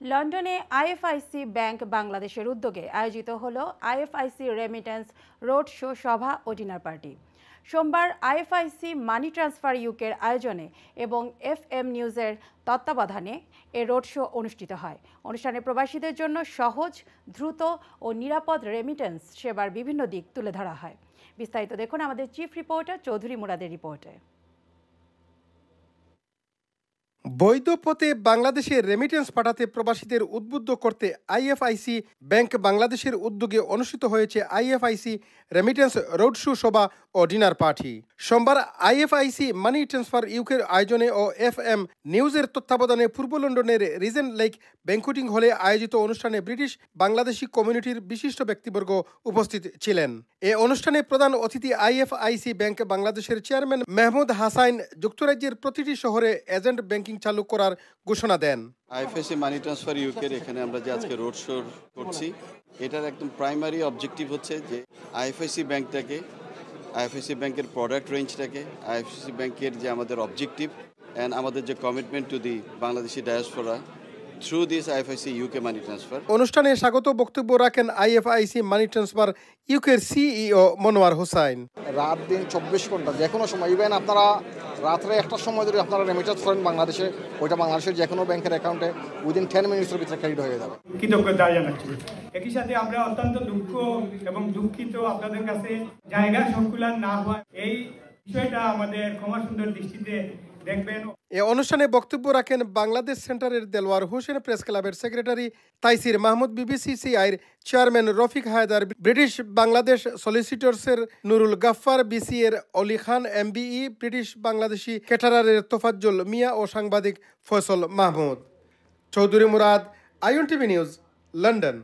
লন্ডনে IFIC bank বাংলাদেশের উদ্যোগে আয়োজিত হলো আইএফআইসি রেমিটেন্স রোড শো সভা ও ডিনার পার্টি। সোমবার আইএফআইসি মানি ট্রান্সফার ইউকের আয়োজনে এবং এফএম নিউজের তত্ত্বাবধানে এ রোড শো অনুষ্ঠিত হয়। অনুষ্ঠানে প্রবাসীদের জন্য সহজ, দ্রুত ও নিরাপদ রেমিটেন্স সেবার বিভিন্ন দিক তুলে ধরা হয়। বিস্তারিত দেখুন আমাদের চিফ রিপোর্টার চৌধুরী মুরাদের রিপোর্টে। বৈধ পথে বাংলাদেশে রেমিটেন্স পাঠাতে প্রবাসীদের উদ্বুদ্ধ করতে আইএফআইসি ব্যাংক বাংলাদেশের উদ্যোগে অনুষ্ঠিত হয়েছে আইএফআইসি রেমিটেন্স রোড শো সভা ও ডিনার পার্টি। সোমবার আইএফআইসি মানি ট্রান্সফার ইউকের আয়োজনে ও এফএম নিউজের তত্ত্বাবধানে পূর্ব লন্ডনের রিজেন্ট লেক ব্যাংকুয়েটিং হলে আয়োজিত অনুষ্ঠানে ব্রিটিশ বাংলাদেশি কমিউনিটির বিশিষ্ট ব্যক্তিবর্গ উপস্থিত ছিলেন। এ অনুষ্ঠানে প্রধান অতিথি আইএফআইসি ব্যাংক বাংলাদেশের চেয়ারম্যান মেহমুদ হাসাইন যুক্তরাজ্যের প্রতিটি শহরে এজেন্ট ব্যাংকিং চালু করার ঘোষণা দেন। আইএফআইসি মানি ট্রান্সফার ইউকের এখানে আমরা যে আজকে রোড শো করছি, এটার একদম প্রাইমারি অবজেক্টিভ হচ্ছে যে আইএফআইসি ব্যাংকটাকে, আইএফআইসি ব্যাংকের প্রোডাক্ট রেঞ্জটাকে, আইএফআইসি ব্যাংকের যে আমাদের অবজেক্টিভ অ্যান্ড আমাদের যে commitment to the Bangladeshi diaspora through this IFIC UK money transfer. অনুষ্ঠানে স্বাগত বক্তব্য রাখেন আইএফআইসি মানি ট্রান্সফার ইউকের সিইও মনোয়ার হোসাইন। রাত দিন 24 ঘন্টা যে কোনো সময়, ইভেন আপনারা রাত্রে 1টার সময় যদি আপনারা রেমিটেন্স করেন বাংলাদেশে, ওইটা বাংলাদেশের যে কোনো ব্যাংকের অ্যাকাউন্টে উইদিন 10 মিনিটের ভিতরে ক্রেডিট হয়ে যাবে। কৃতজ্ঞতা জানাচ্ছি। একই সাথে আমরা অত্যন্ত দুঃখ এবং দুঃখিত আপনাদের কাছে জায়গা সংকুলান না হওয়া, এই বিষয়টা আমাদের ক্ষমা সুন্দর দৃষ্টিতে দেখবেন। এ অনুষ্ঠানে বক্তব্য রাখেন বাংলাদেশ সেন্টারের দেলোয়ার হোসেন, প্রেস ক্লাবের সেক্রেটারি তাইসির মাহমুদ, বিবিসিসিআইর চেয়ারম্যান রফিক হায়দার, ব্রিটিশ বাংলাদেশ সলিসিটরসের নুরুল গাফফার, বিসিএর অলি খান এমবিই, ব্রিটিশ বাংলাদেশি ক্যাটারারের তোফাজ্জল মিয়া ও সাংবাদিক Faisal Mahmud. Chowdhury Murad, INTV news, London.